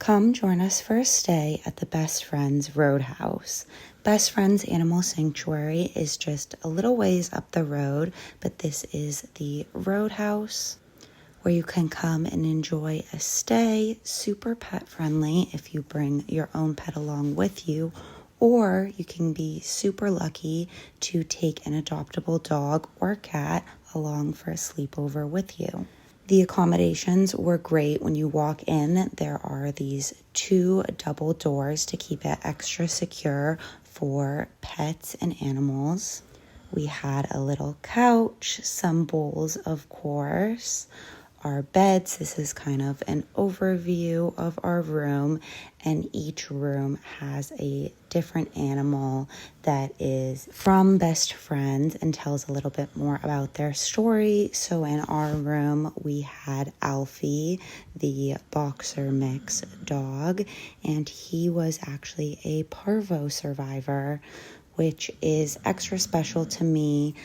Come join us for a stay at the Best Friends Roadhouse. Best Friends Animal Sanctuary is just a little ways up the road, but this is the Roadhouse where you can come and enjoy a stay, super pet friendly if you bring your own pet along with you, or you can be super lucky to take an adoptable dog or cat along for a sleepover with you. The accommodations were great. When you walk in, there are these 2 double doors to keep it extra secure for pets and animals. We had a little couch, some bowls, of course, our beds. This is kind of an overview of our room, and each room has a different animal that is from Best Friends and tells a little bit more about their story. So in our room, we had Alfie, the boxer mix dog, and he was actually a parvo survivor, which is extra special to me.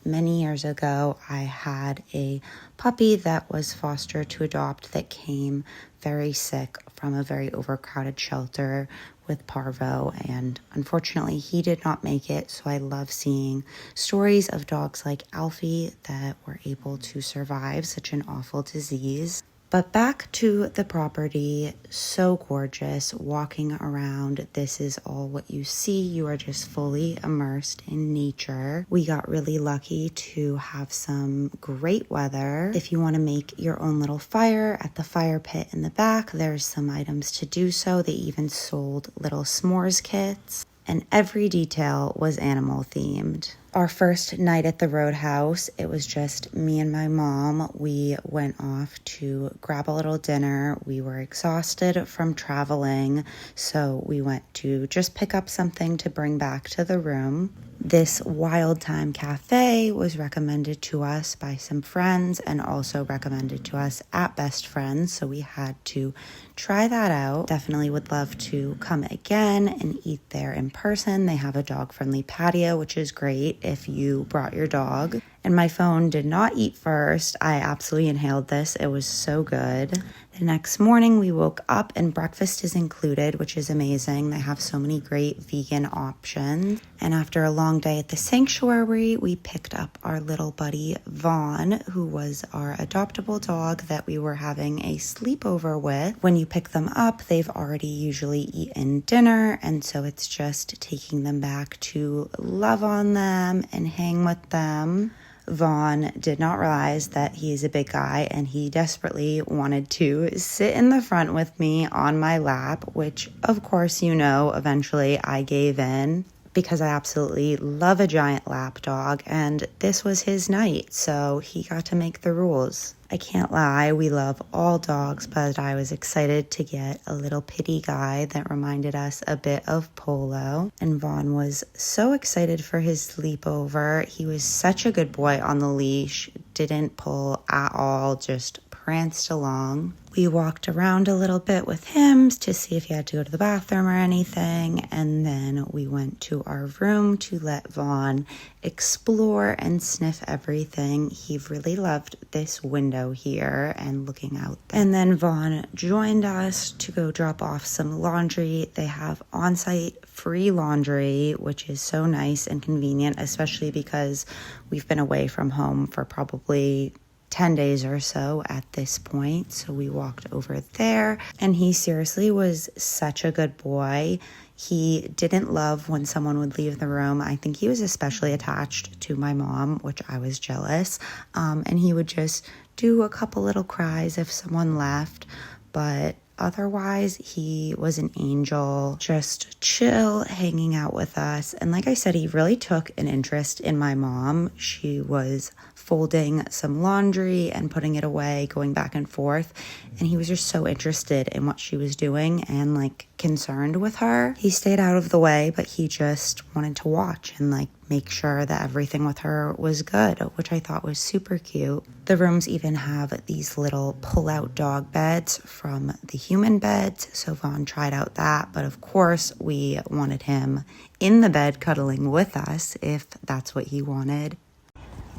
Many years ago, I had a puppy that was fostered to adopt that came very sick from a very overcrowded shelter with parvo, and unfortunately he did not make it. So I love seeing stories of dogs like Alfie that were able to survive such an awful disease. But back to the property, so gorgeous. Walking around, this is all what you see. You are just fully immersed in nature. We got really lucky to have some great weather. If you want to make your own little fire at the fire pit in the back, there's some items to do so. They even sold little s'mores kits, and every detail was animal themed. Our first night at the Roadhouse, it was just me and my mom. We went off to grab a little dinner. We were exhausted from traveling, so we went to just pick up something to bring back to the room. This Wild Time Cafe was recommended to us by some friends and also recommended to us at Best Friends, so we had to try that out. Definitely would love to come again and eat there in person. They have a dog-friendly patio, which is great if you brought your dog. And my phone did not eat first. I absolutely inhaled this. It was so good. The next morning we woke up and breakfast is included, which is amazing. They have so many great vegan options. And after a long day at the sanctuary, we picked up our little buddy Vaughn, who was our adoptable dog that we were having a sleepover with. When you pick them up, they've already usually eaten dinner, and so it's just taking them back to love on them and hang with them. Vaughn did not realize that he's a big guy, and he desperately wanted to sit in the front with me on my lap, which, of course, eventually I gave in because I absolutely love a giant lap dog, and this was his night, so he got to make the rules. I can't lie, we love all dogs, but I was excited to get a little pitty guy that reminded us a bit of Polo. And Vaughn was so excited for his sleepover. He was such a good boy on the leash, didn't pull at all, just pranced along. We walked around a little bit with him to see if he had to go to the bathroom or anything, and then we went to our room to let Vaughn explore and sniff everything. He really loved this window here and looking out there. And then Vaughn joined us to go drop off some laundry. They have on-site free laundry, which is so nice and convenient, especially because we've been away from home for probably 10 days or so at this point. So we walked over there, and he seriously was such a good boy. He didn't love when someone would leave the room. I think he was especially attached to my mom, which I was jealous. And he would just do a couple little cries if someone left, but otherwise, he was an angel, just chill, hanging out with us. And like I said, he really took an interest in my mom. She was folding some laundry and putting it away, going back and forth. And he was just so interested in what she was doing and concerned with her. He stayed out of the way, but he just wanted to watch and make sure that everything with her was good, which I thought was super cute. The rooms even have these little pull-out dog beds from the human beds, so Vaughn tried out that, but of course we wanted him in the bed cuddling with us if that's what he wanted.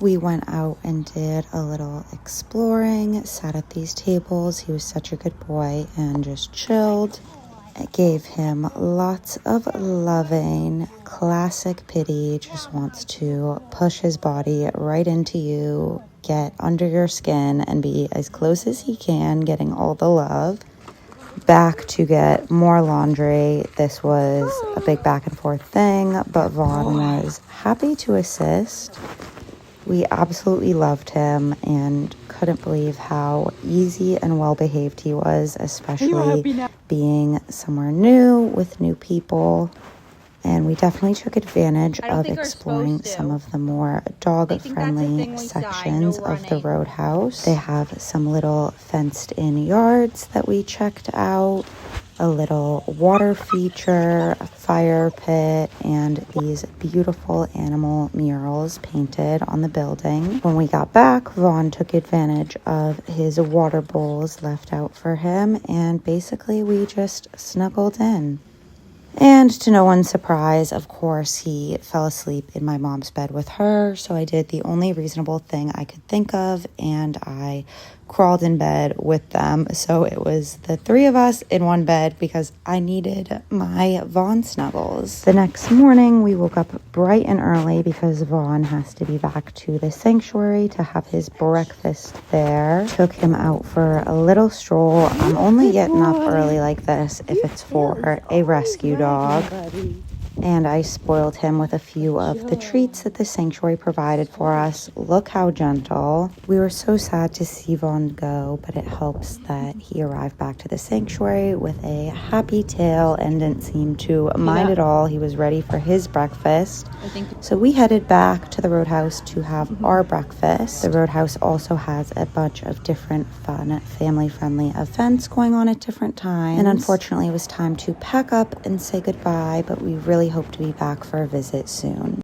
We went out and did a little exploring, sat at these tables. He was such a good boy and just chilled. I gave him lots of loving. Classic pity, just wants to push his body right into you, get under your skin, and be as close as he can, getting all the love. Back to get more laundry. This was a big back and forth thing, but Vaughn was happy to assist. We absolutely loved him and couldn't believe how easy and well behaved he was, especially being somewhere new with new people. And we definitely took advantage of exploring some of the more dog-friendly sections of the Roadhouse. They have some little fenced-in yards that we checked out, a little water feature, a fire pit, and these beautiful animal murals painted on the building. When we got back, Vaughn took advantage of his water bowls left out for him, and basically we just snuggled in. And to no one's surprise, of course, he fell asleep in my mom's bed with her. So I did the only reasonable thing I could think of, and I crawled in bed with them. So it was the three of us in one bed because I needed my Vaughn snuggles. The next morning, we woke up bright and early because Vaughn has to be back to the sanctuary to have his breakfast there. Took him out for a little stroll. I'm only getting up early like this if it's for a rescue dog. And I spoiled him with a few of the treats that the sanctuary provided for us. Look how gentle. We were so sad to see Vaughn go, but it helps that he arrived back to the sanctuary with a happy tail and didn't seem to mind at all. He was ready for his breakfast. So we headed back to the Roadhouse to have our breakfast. The Roadhouse also has a bunch of different fun, family-friendly events going on at different times. And unfortunately, it was time to pack up and say goodbye, but we really hope to be back for a visit soon.